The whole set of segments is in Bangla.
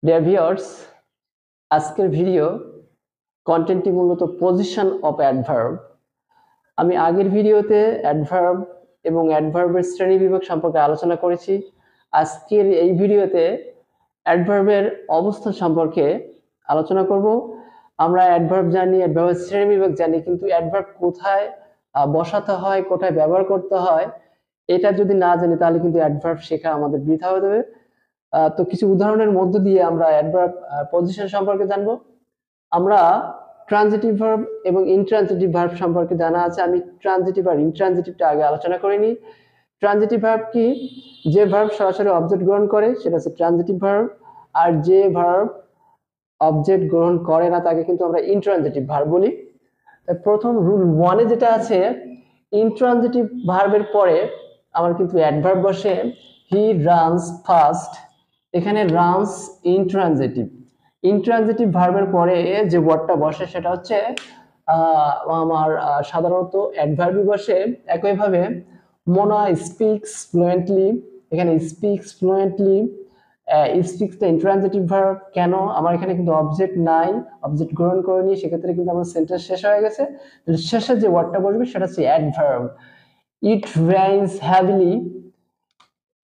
ডিয়ার ভিউয়ার্স, আজকের ভিডিও কন্টেন্টটি মূলত পজিশন অফ অ্যাডভার্ব। আমি আগের ভিডিওতে অ্যাডভার্ব এবং অ্যাডভার্বের শ্রেণীবিভাগ সম্পর্কে আলোচনা করেছি। আজকের এই ভিডিওতে অ্যাডভার্বের অবস্থান সম্পর্কে আলোচনা করব। আমরা অ্যাডভার্ব জানি, অ্যাডভার্বের শ্রেণীবিভাগ জানি, কিন্তু অ্যাডভার্ব কোথায় বসাতে হয়, কোথায় ব্যবহার করতে হয়, এটা যদি না জানি তাহলে কিন্তু অ্যাডভার্ব শেখা আমাদের বৃথা হয়ে যাবে। তো কিছু উদাহরণের মধ্য দিয়ে আমরা অ্যাডভার্ব পজিশন সম্পর্কে জানবো। আমরা ট্রানজিটিভ ভার্ব এবং ইনট্রানজিটিভ ভার্ব সম্পর্কে জানা আছে। আমি ট্রানজিটিভ আর ইনট্রানজিটিভটা আগে আলোচনা করে নিই। ট্রানজিটিভ ভার্ব কি? যে ভার্ব সরাসরি অবজেক্ট গ্রহণ করে সেটা হচ্ছে ট্রানজিটিভ ভার্ব, আর যে ভার্ব অবজেক্ট গ্রহণ করে না তাকে কিন্তু আমরা ইনট্রানজিটিভ ভার্ব বলি। প্রথম রুল 1-এ যেটা আছে, ইনট্রানজিটিভ ভার্বের পরে আমার কিন্তু অ্যাডভার্ব বসে। হি রানস ফাস্ট, এখানে রানস ইনট্রানজিটিভ। ইনট্রানজিটিভ ভার্বের পরে যে ওয়ার্ডটা বসে সেটা হচ্ছে আমার সাধারণত অ্যাডভার্বই বসে। একইভাবে মোনা স্পিক্স ফ্লুয়েন্টলি, এখানে স্পিক্স ফ্লুয়েন্টলি, স্পিক্সটা ইনট্রানজিটিভ ভার্ব। কেন? আমার এখানে কিন্তু অবজেক্ট নাই, অবজেক্ট গ্রহণ করিনি, সেক্ষেত্রে কিন্তু আমার সেন্টেন্স শেষ হয়ে গেছে। শেষে যে ওয়ার্ডটা বসবে সেটা হচ্ছে adverb. It rains heavily,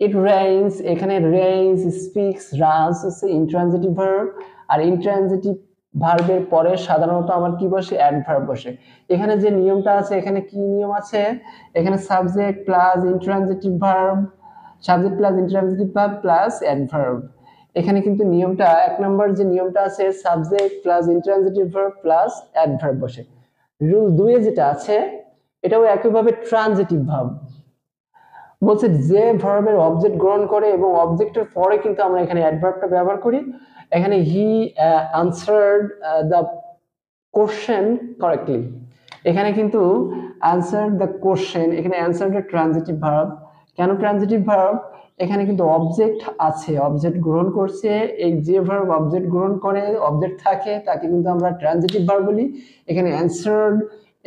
it rains, এখানে রেইনস, স্পিক্স, রানস হচ্ছে ইনট্রানজিটিভ ভার্ব, আর ইনট্রানজিটিভ ভার্বের পরে সাধারণত আমার কি বসে? অ্যাডভার্ব বসে। এখানে যে নিয়মটা আছে, এখানে কি নিয়ম আছে? এখানে subject plus intransitive verb, subject plus intransitive verb plus adverb. এখানে কিন্তু নিয়মটা, 1 নম্বর যে নিয়মটা আছে, subject plus intransitive verb plus adverb বসে। রুল 2-এ যেটা আছে এটাও একইভাবে ট্রানজিটিভ ভার্ব। বলছে যে ভার্বের অবজেক্ট গ্রহণ করে এবং অবজেক্টের পরে কিন্তু আমরা এখানে অ্যাডভার্বটা ব্যবহার করি। এখানে হি আনসার্ড দ্য কোশ্চেন কারেক্টলি, এখানে কিন্তু আনসার্ড দ্য কোশ্চেন, এখানে আনসার্ড দ্য ট্রানজিটিভ ভার্ব। কেন ট্রানজিটিভ ভার্ব? এখানে কিন্তু অবজেক্ট আছে, অবজেক্ট গ্রহণ করছে। এই যে ভার্ব অবজেক্ট গ্রহণ করে, অবজেক্ট থাকে, তাকে কিন্তু আমরা ট্রানজিটিভ ভার্ব বলি। এখানে অ্যানসার্ড,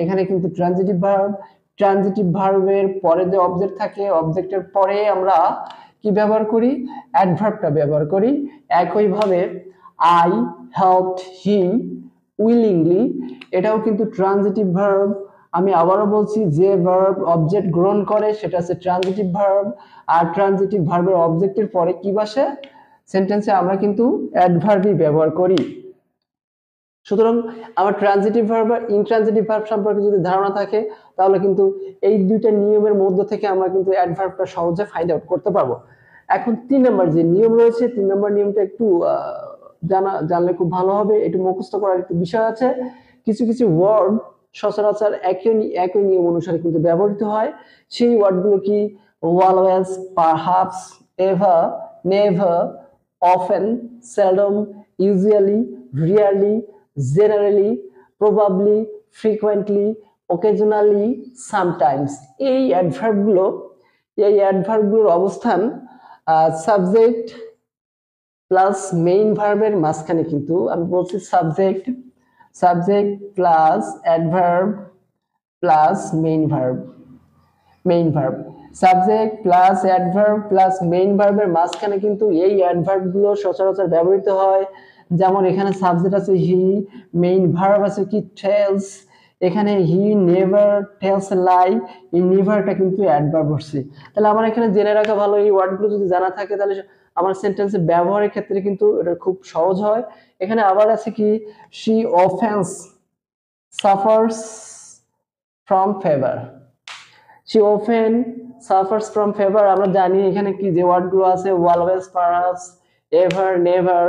এখানে কিন্তু ট্রানজিটিভ ভার্ব। ট্রানজিটিভ ভার্বের পরে যে অবজেক্ট থাকে, অবজেক্টের পরে আমরা কি ব্যবহার করি? অ্যাডভার্বটা ব্যবহার করি। একইভাবে আই হেল্পড হিম উইলিংলি, এটাও কিন্তু ট্রানজিটিভ ভার্ব। আমি আবারও বলছি, যে ভার্ব অবজেক্ট গ্রহণ করে সেটা হচ্ছে ট্রানজিটিভ ভার্ব, আর ট্রানজিটিভ ভার্বের অবজেক্টের পরে কি বসে? সেন্টেন্সে আমরা কিন্তু অ্যাডভার্বই ব্যবহার করি। সুতরাং আমার ট্রানজিটিভ ভার্ব আর ইনট্রানজিটিভ ভার্ব সম্পর্কে যদি ধারণা থাকে তাহলে কিন্তু এই দুইটা নিয়মের মধ্যে থেকে আমরা কিন্তু অ্যাডভার্বটা সহজে ফাইন্ড আউট করতে পারবো। এখন 3 নম্বর যে নিয়ম রয়েছে, 3 নম্বর নিয়মটা একটু জানলে খুব ভালো হবে। একটু মুখস্থ করার একটু বিষয় আছে। কিছু কিছু ওয়ার্ড সচরাচর একই নিয়ম অনুসারে কিন্তু ব্যবহৃত হয়। সেই ওয়ার্ডগুলো কি? Always, perhaps, ever, never, often, seldom, usually, rarely, generally, probably, frequently, occasionally, sometimes. এই অ্যাডভার্বগুলোর অবস্থান সাবজেক্ট প্লাস মেইন ভার্বের মাঝখানে। কিন্তু আমি বলছি subject plus adverb plus main verb, subject plus adverb plus main ভার্বের মাঝখানে কিন্তু এই অ্যাডভার্বগুলো সচরাচর ব্যবহৃত হয়। যেমন এখানে সাবজেক্ট আছে হি, মেইন ভার্ব আছে কি? টেলস। এখানে হি নেভার টেলস এ লাই, এই নেভারটা কিন্তু অ্যাডভার্ব হচ্ছে। তাহলে আমার এখানে জেনে রাখা ভালো, এই ওয়ার্ডগুলো যদি জানা থাকে তাহলে আমার সেন্টেন্সে ব্যবহারের ক্ষেত্রে কিন্তু এটা খুব সহজ হয়। এখানে আবার আছে কি? She offence suffers from fever, she often suffers from favor। আমরা জানি এখানে কি যে ওয়ার্ডগুলো আছে, always, perhaps, ever, never,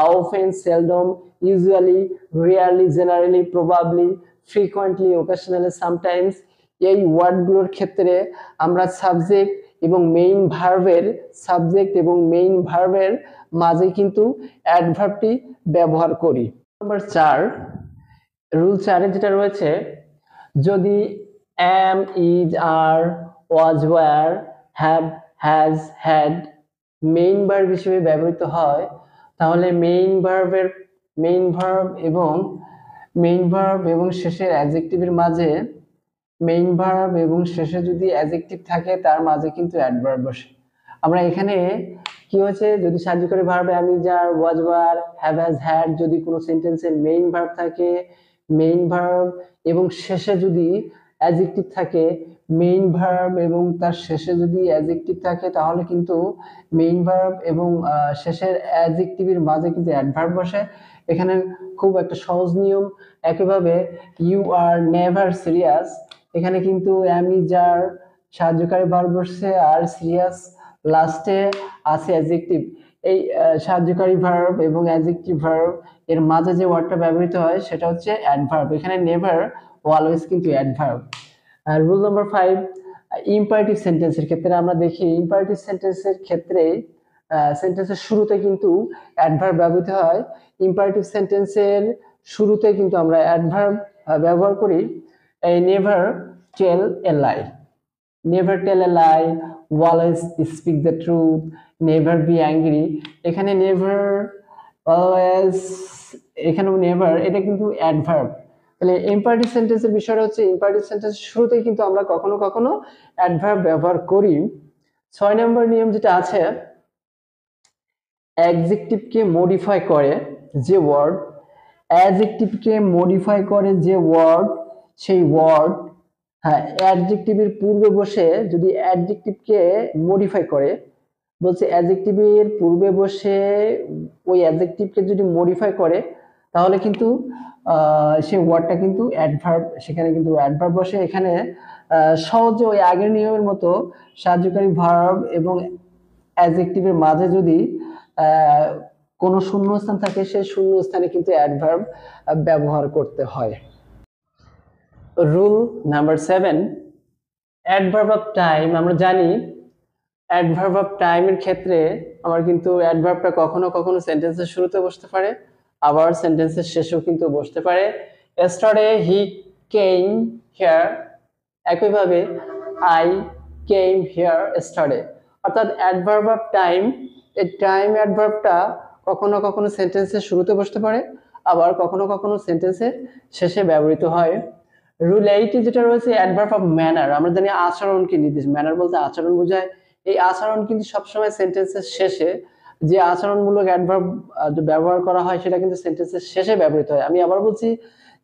often, seldom, usually, rarely, generally, probably, frequently, occasionally, sometimes। এই ওয়ার্ডগুলোর ক্ষেত্রে আমরা সাবজেক্ট এবং মেইন ভার্বের মাঝে কিন্তু অ্যাডভার্বটি ব্যবহার করি। নাম্বার 4, রুল 4-এ যেটা রয়েছে, যদি am, is, are, was, were, have, has, had main verb হিসেবে ব্যবহৃত হয় তাহলে মেইন ভার্ব এবং শেষের অ্যাডজেক্টিভের মাঝে, মেইন ভার্ব এবং শেষে যদি অ্যাডজেক্টিভ থাকে তার মাঝে কিন্তু অ্যাডভার্ব বসে। আমরা এখানে কি হয়েছে, যদি সাহায্যকারী ভার্বে আমি যার, was were, have has had যদি কোনো সেন্টেন্সের মেইন ভার্ব থাকে, মেইন ভার্ব এবং শেষে যদি অ্যাডজেক্টিভ থাকে, মেইন ভার্ব এবং তার শেষে যদি অ্যাডজেক্টিভ থাকে, তাহলে কিন্তু মেইন ভার্ব এবং শেষের অ্যাডজেক্টিভের মাঝে কিন্তু অ্যাডভার্ব বসে। এখানে খুব একটা সহজ নিয়ম। একইভাবে ইউ আর নেভার সিরিয়াস, এখানে কিন্তু আমি যার সাহায্যকারী ভার্ব বসছে আর সিরিয়াস লাস্টে আছে অ্যাডজেক্টিভ। এই সাহায্যকারী ভার্ব এবং অ্যাডজেক্টিভ ভার্ব এর মাঝে যে ওয়ার্ডটা ব্যবহৃত হয় সেটা হচ্ছে অ্যাডভার্ব। এখানে নেভার অলওয়েজ কিন্তু অ্যাডভার্ব। আর রুল নাম্বার 5, ইম্পারেটিভ সেন্টেন্সের ক্ষেত্রে আমরা দেখি ইম্পারেটিভ সেন্টেন্সের ক্ষেত্রে সেন্টেন্সের শুরুতে কিন্তু অ্যাডভার্ব ব্যবহৃত হয়। ইম্পারেটিভ সেন্টেন্সের শুরুতে কিন্তু আমরা অ্যাডভার্ব ব্যবহার করি। এই never tell a lie, never tell a lie, always speak the truth, never be angry. এখানে নেভার, অলওয়েজ, এখানেও নেভার, এটা কিন্তু অ্যাডভার্ব। তাহলে ইম্পারেটিভ সেন্টেন্সের বিষয়টা হচ্ছে ইম্পারেটিভ সেন্টেন্সের শুরুতেই কিন্তু আমরা কখনো কখনো অ্যাডভার্ব ব্যবহার করি। 6 নম্বর নিয়ম যেটা আছে, অ্যাডজেক্টিভকে মডিফাই করে যে ওয়ার্ড, অ্যাডজেক্টিভকে মডিফাই করে যে ওয়ার্ড, সেই ওয়ার্ড, হ্যাঁ, অ্যাডজেক্টিভের পূর্বে বসে যদি অ্যাডজেক্টিভকে মডিফাই করে, বলছে অ্যাডজেক্টিভের পূর্বে বসে ওই অ্যাডজেক্টিভকে যদি মডিফাই করে, তাহলে কিন্তু সেই ওয়ার্ডটা কিন্তু অ্যাডভার্ব, সেখানে কিন্তু অ্যাডভার্ব বসে। এখানে সহজে ওই আগের নিয়মের মতো সাহায্যকারী ভার্ব এবং অ্যাডজেক্টিভের মাঝে যদি কোনো শূন্যস্থান থাকে, সেই শূন্যস্থানে কিন্তু অ্যাডভার্ব ব্যবহার করতে হয়। Rule number 7, adverb of time. আমরা জানি অ্যাডভার্ব অফ টাইমের ক্ষেত্রে আমার কিন্তু অ্যাডভার্বটা কখনো কখনো সেন্টেন্সের শুরুতে বসতে পারে, আবার সেন্টেন্সের শেষেও কিন্তু বসতে পারে। yesterday he came here, একইভাবে I came here yesterday। অর্থাৎ অ্যাডভার্ব অফ টাইম, এই টাইম অ্যাডভার্বটা কখনো কখনো সেন্টেন্সের শুরুতে বসতে পারে, আবার কখনো কখনো সেন্টেন্সের শেষে ব্যবহৃত হয়। রুল 8 যেটা রয়েছে অ্যাডভার্ব অফ ম্যানার। আমরা জানি আচরণকে নির্দেশ, ম্যানার বলতে আচরণ বোঝায়। এই আচরণ কিন্তু সবসময় সেন্টেন্সের শেষে, যে আচরণমূলক অ্যাডভার্ব ব্যবহার করা হয় সেটা কিন্তু সেন্টেন্সের শেষে ব্যবহৃত হয়। আমি আবার বলছি,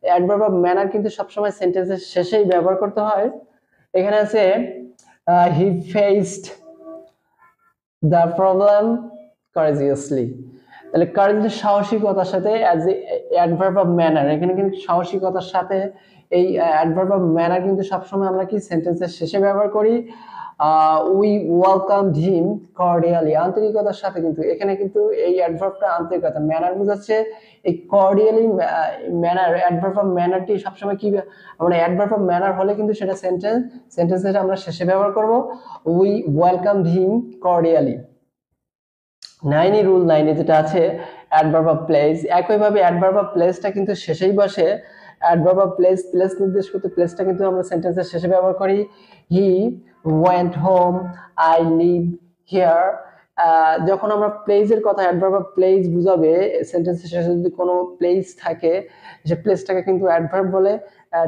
অ্যাডভার্ব অফ ম্যানার কিন্তু সবসময় সেন্টেন্সের শেষেই ব্যবহার করতে হয়। এখানে আছে হি ফেসড দ্য প্রবলেম courageously। তাহলে কারেজলি সাহসিকতার সাথে as a adverb of manner, এখানে কিন্তু সাহসিকতার সাথে এই অ্যাডভার্ব অফ ম্যানার কিন্তু সবসময় আমরা কি সেন্টেন্সের শেষে ব্যবহার করি। উই ওয়েলকামড হিম কর্ডিয়ালি, আন্তরিকতার সাথে, কিন্তু এখানে কিন্তু এই অ্যাডভার্বটা আন্তরিকতা, ম্যানার বোঝাচ্ছে। এই কর্ডিয়ালি ম্যানার, অ্যাডভার্ব অফ ম্যানারটি সবসময় কি, আমরা অ্যাডভার্ব অফ ম্যানার হলে কিন্তু সেটা সেন্টেন্সের আমরা শেষে ব্যবহার করব, we welcomed him cordially. 9 rule 9 যেটা আছে অ্যাডভার্ব অফ প্লেস। একইভাবে অ্যাডভার্ব অফ প্লেসটা কিন্তু শেষেই বসে। অ্যাডভার্ব অফ প্লেস, প্লেস নির্দেশ করতে প্লেসটা কিন্তু আমরা সেন্টেন্সের শেষে ব্যবহার করি। He went home, I live here. যখন আমরা প্লেসের কথা, অ্যাডভার্ব অফ প্লেস বুঝাবে, সেন্টেন্সের শেষে যদি কোনো প্লেস থাকে, সে প্লেসটাকে কিন্তু অ্যাডভার্ব বলে।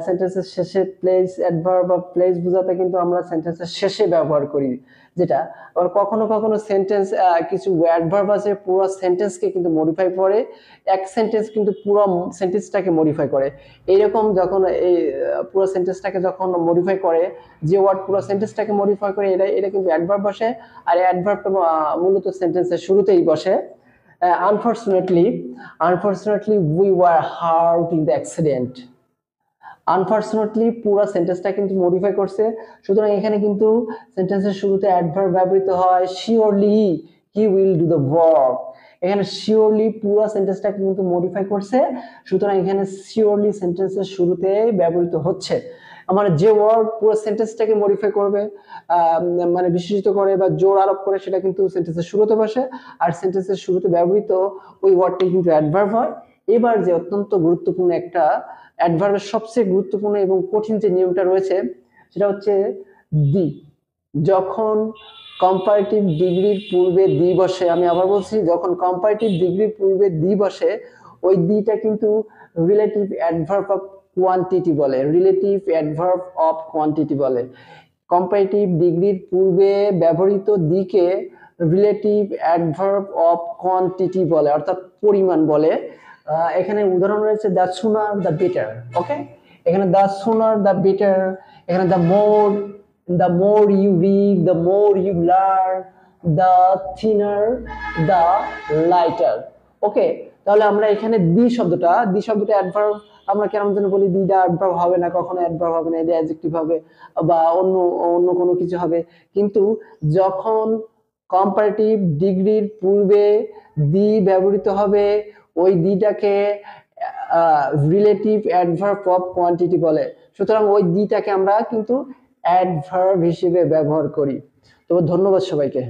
সেন্টেন্সের শেষে প্লেস, অ্যাডভার্ব অফ প্লেস বোঝাতে কিন্তু আমরা সেন্টেন্সের শেষে ব্যবহার করি যেটা। আবার কখনো কখনো সেন্টেন্স, কিছু অ্যাডভার্ব আছে পুরো সেন্টেন্সকে কিন্তু মডিফাই করে, এক সেন্টেন্স কিন্তু পুরো সেন্টেন্সটাকে মডিফাই করে। এইরকম যখন এই পুরো সেন্টেন্সটাকে যখন মডিফাই করে, যে ওয়ার্ড পুরো সেন্টেন্সটাকে মডিফাই করে, এটা কিন্তু অ্যাডভার্ব বসে। আর অ্যাডভার্বটা মূলত সেন্টেন্সের শুরুতেই বসে। Unfortunately we were heart in the accident. Unfortunately পুরো সেন্টেন্সটা কিন্তু মডিফাই করছে, সুতরাং এখানে কিন্তু সেন্টেন্সের শুরুতে অ্যাডভার্ব ব্যবহৃত হয়। Surely he will do the work, এখানে শিওরলি পুরো সেন্টেন্সটা কিন্তু মডিফাই করছে, সুতরাং এখানে শিওরলি সেন্টেন্সের শুরুতে ব্যবহৃত হচ্ছে। আমার যে ওয়ার্ড পুরো সেন্টেন্সটাকে মডিফাই করবে, মানে বিশেষিত করে বা জোর আরোপ করে, সেটা কিন্তু সেন্টেন্সের শুরুতে বসে, আর সেন্টেন্সের শুরুতে ব্যবহৃত ওই ওয়ার্ডটি কিন্তু অ্যাডভার্ব হয়। এবার যে অত্যন্ত গুরুত্বপূর্ণ একটা অ্যাডভার্বের সবচেয়ে গুরুত্বপূর্ণ এবং কঠিন যে নিয়মটা রয়েছে সেটা হচ্ছে দি। যখন কম্পারেটিভ ডিগ্রির পূর্বে দি বসে, আমি আবার বলছি, যখন কম্পারেটিভ ডিগ্রির পূর্বে দি বসে, ওই দিটা কিন্তু রিলেটিভ অ্যাডভার্ব অফ কোয়ান্টিটি বলে, রিলেটিভ অ্যাডভার্ব অফ কোয়ান্টিটি বলে। কম্পারেটিভ ডিগ্রির পূর্বে ব্যবহৃত দিকে রিলেটিভ অ্যাডভার্ব অফ কোয়ান্টিটি বলে, অর্থাৎ পরিমাণ বলে। এখানে উদাহরণ রয়েছে the sooner the better. Okay, এখানে দ্য সুনার দ্য বেটার, এখানে the more you read, the more you learn, the thinner the lighter. Okay, তাহলে আমরা এখানে দি শব্দটা অ্যাডভার্ব আমরা কেন যেন বলি দিটা অ্যাডভার্ব হবে না, কখনো অ্যাডভার্ব হবে না, এটা অ্যাডজেক্টিভ হবে বা অন্য কোনো কিছু হবে। কিন্তু যখন কম্পারেটিভ ডিগ্রির পূর্বে দি ব্যবহৃত হবে, ওই দিটাকে রিলেটিভ অ্যাডভার্ব অফ কোয়ান্টিটি বলে। সুতরাং ওই দিটাকে আমরা কিন্তু অ্যাডভার্ব হিসেবে ব্যবহার করি। তো ধন্যবাদ সবাইকে।